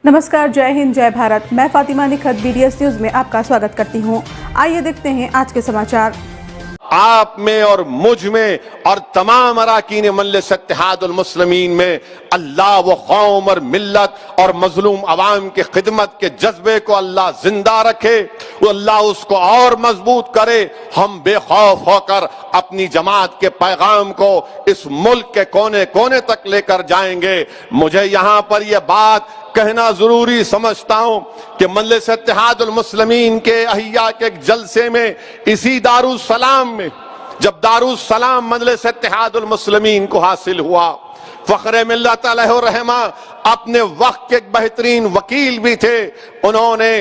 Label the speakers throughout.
Speaker 1: नमस्कार, जय हिंद, जय भारत। मैं फातिमा निखत BDS न्यूज में आपका स्वागत करती हूं। आइए देखते हैं आज के समाचार।
Speaker 2: आप में और मुझ में और तमाम अराकीन मजलिस इत्तेहादुल मुस्लिमीन में अल्लाह वो कौम और मिल्लत और मजलूम अवाम की खिदमत के जज्बे को अल्लाह जिंदा रखे, वो अल्लाह उसको और मजबूत करे। हम बेखौफ होकर अपनी जमात के पैगाम को इस मुल्क के कोने कोने तक लेकर जाएंगे। मुझे यहाँ पर यह बात कहना जरूरी समझता हूं कि मजलिस इत्तेहादुल मुस्लिमीन के अहिया के एक जलसे में, इसी दारुस्सलाम में, जब दारुस्सलाम मजलिस इत्तेहादुल मुस्लिमीन को हासिल हुआ, फखरे मिल्लत अलैहिर्रहमा अपने वक्त के एक बेहतरीन वकील भी थे। उन्होंने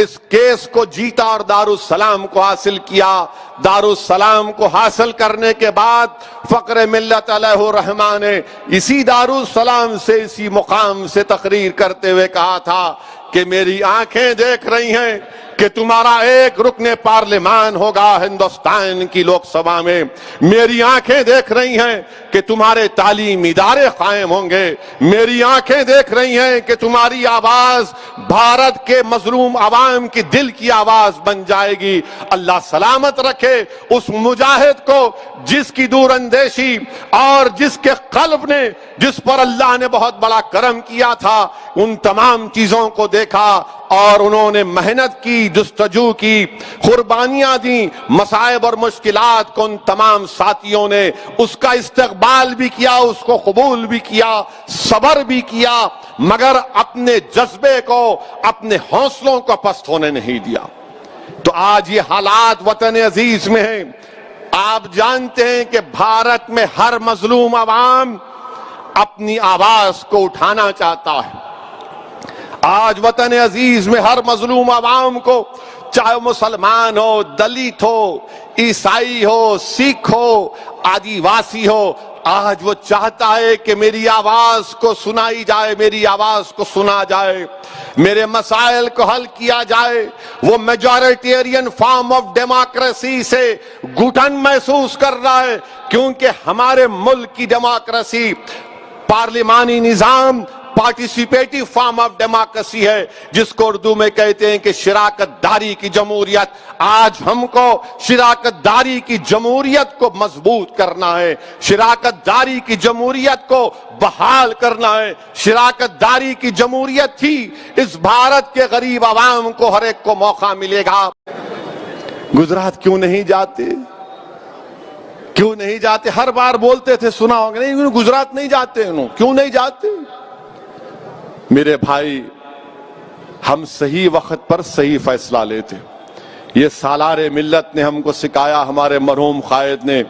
Speaker 2: इस केस को जीता और दारुस्सलाम को हासिल किया। दारुस्सलाम को हासिल करने के बाद फखरे मिल्लत अलैहिर्रहमा ने इसी दारुस्सलाम से, इसी मुकाम से तकरीर करते हुए कहा था कि मेरी आंखें देख रही हैं कि तुम्हारा एक रुकने पार्लिमान होगा हिंदुस्तान की लोकसभा में। मेरी आंखें देख रही हैं कि तुम्हारे तालीमी इदारे कायम होंगे। मेरी आंखें देख रही हैं कि तुम्हारी आवाज भारत के मजलूम अवाम की दिल की आवाज बन जाएगी। अल्लाह सलामत रखे उस मुजाहिद को जिसकी दूरअंदेशी और जिसके कल्ब ने, जिस पर अल्लाह ने बहुत बड़ा करम किया था, उन तमाम चीजों को देखा और उन्होंने मेहनत की, जुस्तजू की, कुर्बानियां दी। मसाइब और मुश्किलात को उन तमाम साथियों ने उसका इस्तकबाल भी किया, उसको कबूल भी किया, सबर भी किया, मगर अपने जज्बे को, अपने हौसलों को पस्त होने नहीं दिया। तो आज ये हालात वतन अजीज में हैं। आप जानते हैं कि भारत में हर मजलूम अवाम अपनी आवाज को उठाना चाहता है। आज वतन अजीज में हर मजलूम अवाम को, चाहे मुसलमान हो, दलित हो, ईसाई हो, सिख हो, आदिवासी हो, आज वो चाहता है कि मेरी आवाज को सुनाई जाए, मेरी आवाज को सुना जाए, मेरे मसाइल को हल किया जाए। वो मेजॉरिटेरियन फॉर्म ऑफ डेमोक्रेसी से घुटन महसूस कर रहा है, क्योंकि हमारे मुल्क की डेमोक्रेसी पार्लिमानी निजाम, पार्टिसिपेटिव फॉर्म ऑफ डेमोक्रेसी है, जिसको उर्दू में कहते हैं कि शिराकतदारी की जमहूरियत। आज हमको शिराकतदारी की जमहूरियत को मजबूत करना है, शिराकतदारी की जमहूरियत को बहाल करना है। शिराकतदारी की जमहूरियत ही इस भारत के गरीब आवाम को हर एक को मौका मिलेगा। गुजरात क्यों नहीं जाते? क्यों नहीं जाते? हर बार बोलते थे, सुना होगा, नहीं गुजरात नहीं जाते। क्यों नहीं जाते? मेरे भाई, हम सही वक्त पर सही फैसला लेते। ये सालारे मिल्लत ने हमको सिखाया, हमारे मरहूम कायद ने,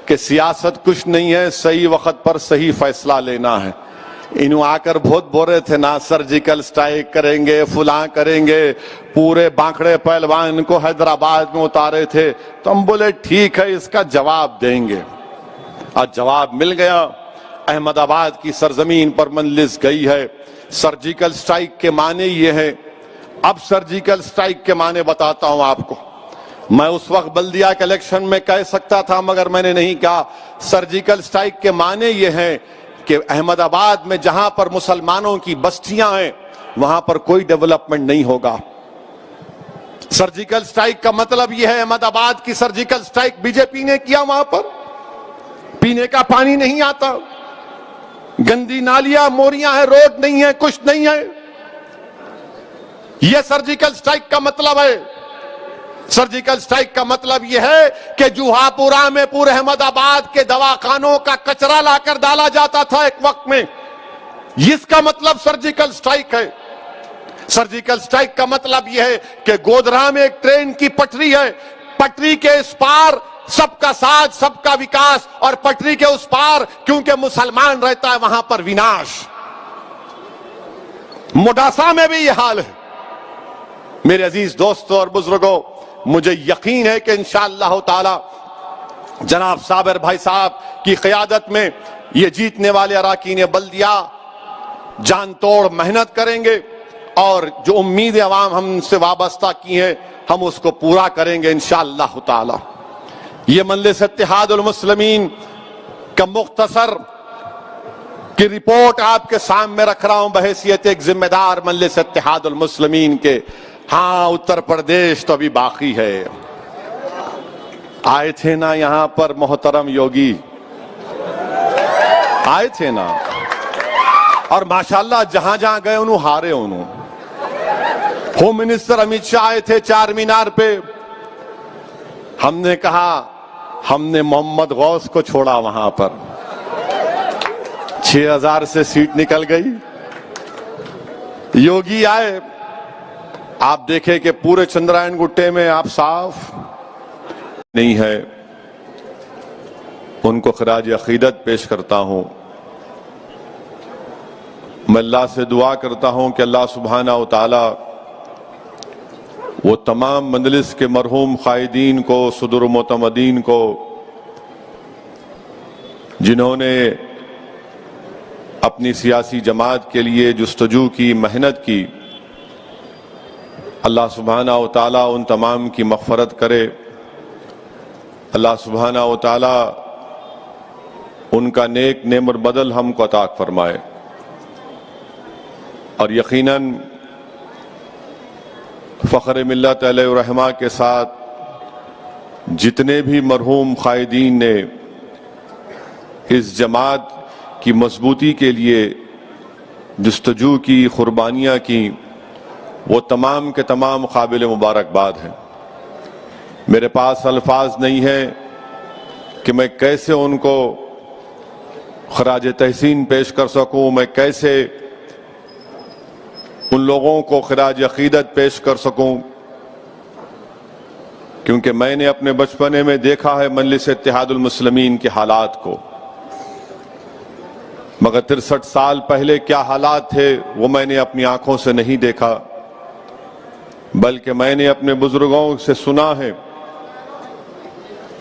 Speaker 2: कि सियासत कुछ नहीं है, सही वक्त पर सही फैसला लेना है। इन्हों आकर बहुत बोल रहे थे ना, सर्जिकल स्ट्राइक करेंगे, फुला करेंगे, पूरे बांकड़े पहलवान को हैदराबाद में उतारे थे। तो हम बोले ठीक है, इसका जवाब देंगे। आज जवाब मिल गया। अहमदाबाद की सरजमीन पर मजलिस गई है। सर्जिकल स्ट्राइक के माने ये है। अब सर्जिकल स्ट्राइक के माने बताता हूं आपको। मैं उस वक्त बल्दिया के इलेक्शन में कह सकता था, मगर मैंने नहीं कहा। सर्जिकल स्ट्राइक के माने ये हैं कि अहमदाबाद में जहां पर मुसलमानों की बस्तियां हैं, वहां पर कोई डेवलपमेंट नहीं होगा। सर्जिकल स्ट्राइक का मतलब यह है, अहमदाबाद की सर्जिकल स्ट्राइक बीजेपी ने किया। वहां पर पीने का पानी नहीं आता, गंदी नालियां, मोरियां हैं, रोड नहीं है, कुछ नहीं है। यह सर्जिकल स्ट्राइक का मतलब है। सर्जिकल स्ट्राइक का मतलब यह है कि जुहापुरा में पूरे अहमदाबाद के दवाखानों का कचरा लाकर डाला जाता था एक वक्त में। इसका मतलब सर्जिकल स्ट्राइक है। सर्जिकल स्ट्राइक का मतलब यह है कि गोधरा में एक ट्रेन की पटरी है, पटरी के इस पार सबका साथ, सबका विकास, और पटरी के उस पार क्योंकि मुसलमान रहता है, वहां पर विनाश। मोडासा में भी यह हाल है। मेरे अजीज दोस्तों और बुजुर्गों, मुझे यकीन है कि इंशाअल्लाह ताला जनाब साबिर भाई साहब की क़यादत में ये जीतने वाले अराकीन बल्दिया जान तोड़ मेहनत करेंगे, और जो उम्मीद अवाम हमसे वाबस्ता की है, हम उसको पूरा करेंगे इंशाअल्लाह ताला। ये मजलिस इत्तेहादुल मुस्लिमीन का मुख्तसर کی رپورٹ آپ کے سامنے رکھ رہا ہوں بحیثیت ایک ذمہ دار مجلس اتحاد المسلمین کے. ہاں اتر پردیش تو ابھی باقی ہے. آئے تھے نا یہاں پر محترم یوگی, آئے تھے نا, اور ماشاءاللہ جہاں جہاں گئے انہوں ہارے. انہوں ہوم منسٹر امیت شاہ آئے تھے چار مینار پہ. ہم نے کہا ہم نے محمد غوث کو چھوڑا وہاں پر, 6000 سے سیٹ نکل گئی. یوگی آئے, آپ دیکھیں کہ پورے چندرائن گٹے میں آپ صاف نہیں ہے. ان کو خراج عقیدت پیش کرتا ہوں. میں اللہ سے دعا کرتا ہوں کہ اللہ سبحانہ و تعالی وہ تمام مجلس کے مرحوم قائدین کو, صدر معتمدین کو, جنہوں نے اپنی سیاسی جماعت کے لیے جستجو کی, محنت کی, اللہ سبحانہ و تعالی ان تمام کی مغفرت کرے. اللہ سبحانہ و تعالی ان کا نیک نعمت بدل ہم کو عطا فرمائے. اور یقیناً فخر ملت علیہ الرحمہ کے ساتھ جتنے بھی مرحوم قائدین نے اس جماعت کی مضبوطی کے لیے جستجو کی, قربانیاں کی, وہ تمام کے تمام قابل مبارکباد ہیں. میرے پاس الفاظ نہیں ہیں کہ میں کیسے ان کو خراج تحسین پیش کر سکوں, میں کیسے ان لوگوں کو خراج عقیدت پیش کر سکوں, کیونکہ میں نے اپنے بچپنے میں دیکھا ہے مجلس اتحاد المسلمین کے حالات کو, مگر 63 سال پہلے کیا حالات تھے وہ میں نے اپنی آنکھوں سے نہیں دیکھا, بلکہ میں نے اپنے بزرگوں سے سنا ہے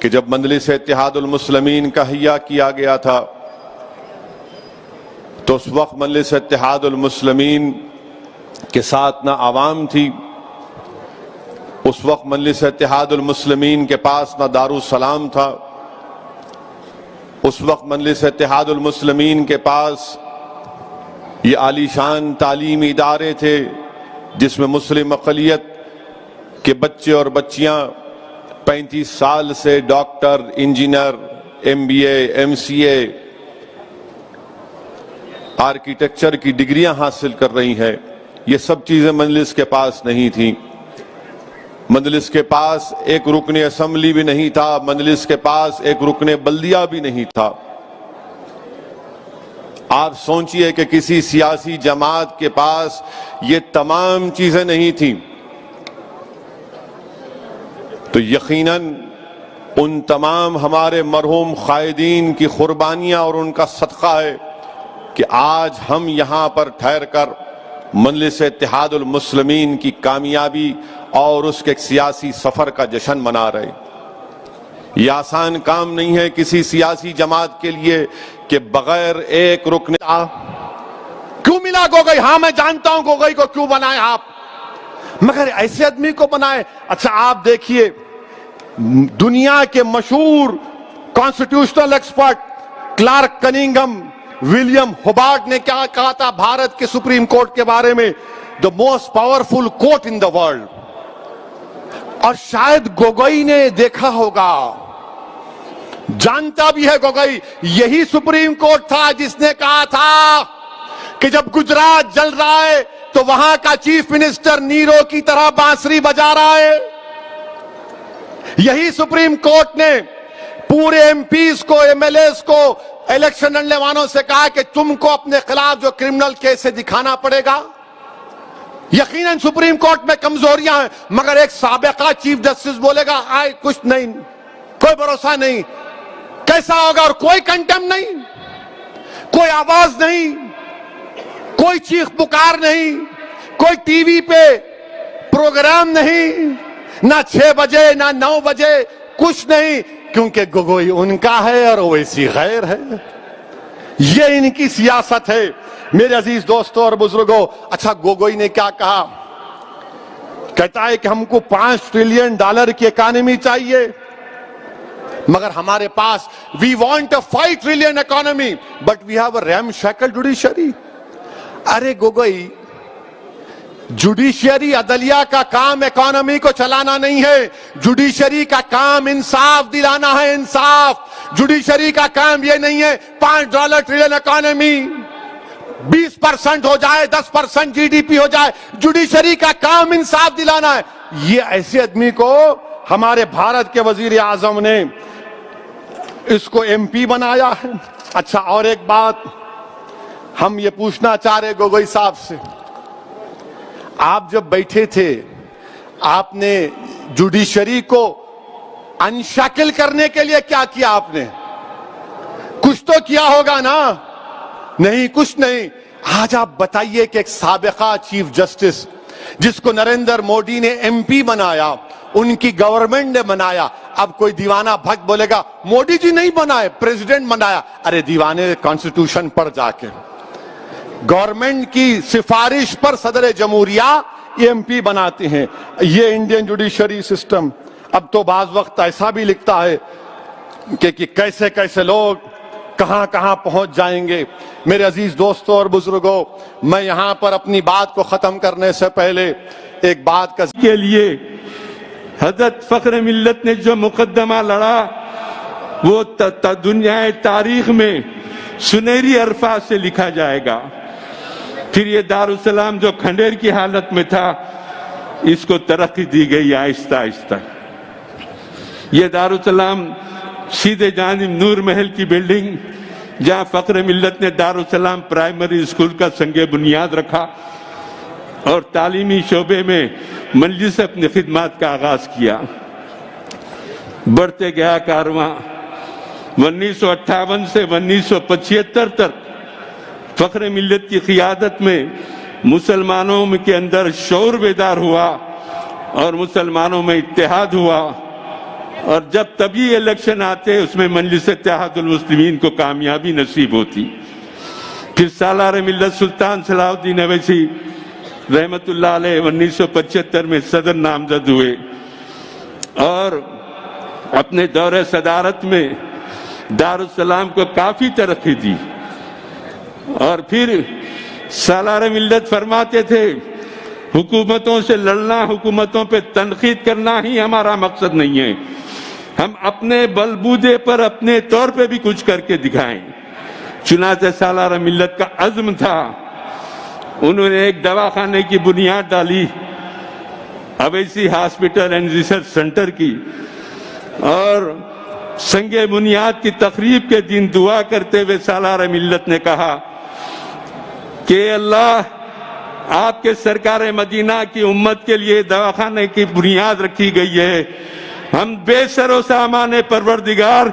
Speaker 2: کہ جب مجلس اتحاد المسلمین کا احیا کیا گیا تھا تو اس وقت مجلس اتحاد المسلمین کے ساتھ نہ عوام تھی, اس وقت مجلس اتحاد المسلمین کے پاس نہ دارالسلام تھا, اس وقت مجلس اتحاد المسلمین کے پاس یہ عالی شان تعلیمی ادارے تھے جس میں مسلم اقلیت کے بچے اور بچیاں 35 سال سے doctor, engineer, MBA, MCA, architecture کی ڈگریاں حاصل کر رہی ہیں. یہ سب چیزیں مجلس کے پاس نہیں تھیں. مجلس کے پاس ایک رکن اسمبلی بھی نہیں تھا, مجلس کے پاس ایک رکن بلدیہ بھی نہیں تھا. آپ سوچئے کہ کسی سیاسی جماعت کے پاس یہ تمام چیزیں نہیں تھیں, تو یقیناً ان تمام ہمارے مرحوم قائدین کی قربانیاں اور ان کا صدقہ ہے کہ آج ہم یہاں پر ٹھہر کر مجلس اتحاد المسلمین کی کامیابی اور اس کے سیاسی سفر کا جشن منا رہے. یہ آسان کام نہیں ہے کسی سیاسی جماعت کے لیے کہ بغیر ایک رکن. کیوں ملا گوگئی؟ ہاں میں جانتا ہوں گوگئی کو کیوں بنائے آپ, مگر ایسے آدمی کو بنائے. اچھا آپ دیکھیے دنیا کے مشہور constitutional expert Clark Cunningham, William Hobart نے کیا کہا تھا بھارت کے سپریم کورٹ کے بارے میں؟ The most powerful court in the world. اور شاید گوگئی نے دیکھا ہوگا, جانتا بھی ہے گوگئی, یہی سپریم کورٹ تھا جس نے کہا تھا کہ جب گجرات جل رہا ہے تو وہاں کا چیف منسٹر نیرو کی طرح بانسری بجا رہا ہے. یہی سپریم کورٹ نے پورے MPs کو, MLAs کو, الیکشن لڑنے والوں سے کہا کہ تم کو اپنے خلاف جو کرمنل کیس ہے دکھانا پڑے گا. یقیناً سپریم کورٹ میں کمزوریاں ہیں, مگر ایک سابقہ چیف جسٹس بولے گا آئے کچھ نہیں, کوئی بھروسہ نہیں, کیسا ہوگا؟ اور کوئی کنٹیم نہیں, کوئی آواز نہیں, کوئی چیخ پکار نہیں, کوئی ٹی وی پہ پروگرام نہیں, نہ 6 بجے نہ 9 بجے, کچھ نہیں, کیونکہ گوگوئی ان کا ہے اور اویسی غیر ہے. یہ ان کی سیاست ہے میرے عزیز دوستوں اور بزرگوں. اچھا گوگوئی نے کیا کہا؟ کہتا ہے کہ ہم کو $5 ٹریلین کی اکانومی چاہیے. मगर हमारे पास we want a 5 trillion economy but we have a ramshackle judiciary. अरे गोगोई, जुडिशियरी अदलिया का काम इकोनॉमी को चलाना नहीं है, जुडिशरी का काम इंसाफ दिलाना है, इंसाफ। जुडिशरी का काम ये नहीं है $5 ट्रिलियन इकोनॉमी 20% हो जाए, 10% जीडीपी हो जाए। जुडिशरी का काम इंसाफ दिलाना है। ये ऐसे आदमी को हमारे भारत के वजीर आजम ने इसको एमपी बनाया है। अच्छा, और एक बात हम ये पूछना चाह रहे गोगोई साहब से, आप जब बैठे थे आपने जुडिशरी को अनशैकल करने के लिए क्या किया? आपने कुछ तो किया होगा ना? नहीं, कुछ नहीं। आज आप बताइए कि एक साबिका चीफ जस्टिस जिसको नरेंद्र मोदी ने एमपी बनाया, उनकी गवर्नमेंट ने बनाया, अब कोई दीवाना भक्त बोलेगा मोदी जी नहीं बनाए, प्रेसिडेंट बनाया। अरे दीवाने, कॉन्स्टिट्यूशन पर जाके गवर्नमेंट की सिफारिश पर सदर जमहूरिया एमपी बनाते हैं। ये इंडियन जुडिशरी सिस्टम अब तो बाज वक्त ऐसा भी लिखता है कि कैसे कैसे लोग कहां कहां पहुंच जाएंगे। मेरे अजीज दोस्तों और बुजुर्गों, मैं यहां पर अपनी बात को खत्म करने से पहले एक बात
Speaker 3: के लिए हजरत फख्र मिल्लत ने जो मुकदमा लड़ा वो दुनिया तारीख में सुनहरी अल्फाज से लिखा जाएगा। फिर ये दारुसलाम जो खंडेर की हालत में था, इसको तरक्की दी गई आहिस्ता आहिस्ता। ये दारुसलाम सीधे जानिब नूर महल की बिल्डिंग, जहां फख्र मिल्लत ने दारुसलाम प्राइमरी स्कूल का संगे बुनियाद रखा और तालीमी शोबे में मंजिल से अपनी खिदमत का आगाज किया। बढ़ते गया कारवां 1958 से 1975 तक फख्र मिल्लत की क़ियादत में मुसलमानों के अंदर शौर बेदार हुआ और मुसलमानों में इत्तेहाद हुआ, और जब तभी इलेक्शन आते उसमें मजलिस इत्तेहादुल मुस्लिमीन को कामयाबी नसीब होती। फिर सालार मिल्लत सुल्तान सलाहुद्दीन अवैसी रहमतुल्लाह अलैह 1975 में सदर नामजद हुए और अपने दौरे सदारत में दारुसलाम को काफी तरक्की दी। और फिर सालार मिल्लत फरमाते थे, हुकूमतों से लड़ना, हुकूमतों पे तनकीद करना ही हमारा मकसद नहीं है, हम अपने बलबूते पर अपने तौर पे भी कुछ करके दिखाएं। चुनांचे सालार मिल्लत का अज़्म था, उन्होंने एक दवाखाने की बुनियाद डाली, Owaisi hospital and research centre की, और संगे बुनियाद की तकरीब के दिन दुआ करते हुए सालार मिल्लत ने कहा कि अल्लाह आपके सरकार मदीना की उम्मत के लिए दवाखाने की बुनियाद रखी गई है, हम बेसरो सामाने परवरदिगार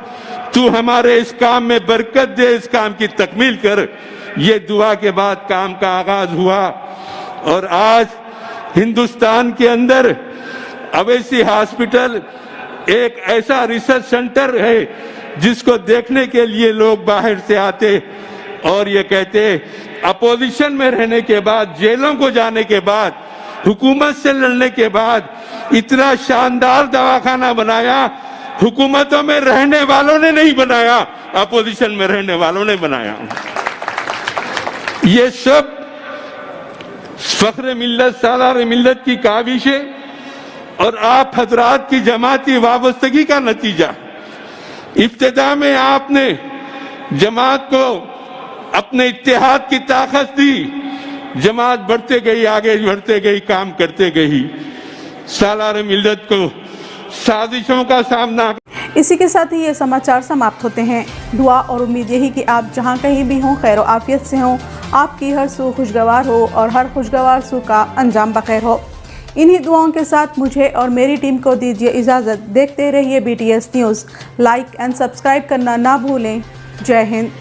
Speaker 3: तू हमारे इस काम में बरकत दे, इस काम की तकमील कर। ये दुआ के बाद काम का आगाज हुआ और आज हिंदुस्तान के अंदर अवैसी हॉस्पिटल एक ऐसा रिसर्च सेंटर है जिसको देखने के लिए लोग बाहर से आते और ये कहते अपोजिशन में रहने के बाद, जेलों को जाने के बाद, हुकूमत से लड़ने के बाद इतना शानदार दवाखाना बनाया, हुकूमतों में रहने वालों ने नहीं बनाया, अपोजिशन में रहने वालों ने बनाया। ये सब फख्र मिल्लत सालार मिल्लत की काविशें और आप हजरात की जमाती वाबस्तगी का नतीजा। इब्तिदा में आपने जमात को अपने इत्तेहाद की ताकत दी, जमात बढ़ते गई, आगे बढ़ते गई, काम करते गई। सालार मिल्लत को साजिशों का सामना।
Speaker 1: इसी के साथ ही ये समाचार समाप्त होते हैं। दुआ और उम्मीद यही कि आप जहां कहीं भी हों खैर आफियत से हों, आपकी हर सू खुशगवार हो और हर खुशगवार सू का अंजाम बखैर हो। इन्हीं दुआओं के साथ मुझे और मेरी टीम को दीजिए इजाज़त। देखते रहिए BTS news. Like and subscribe करना ना भूलें। जय हिंद।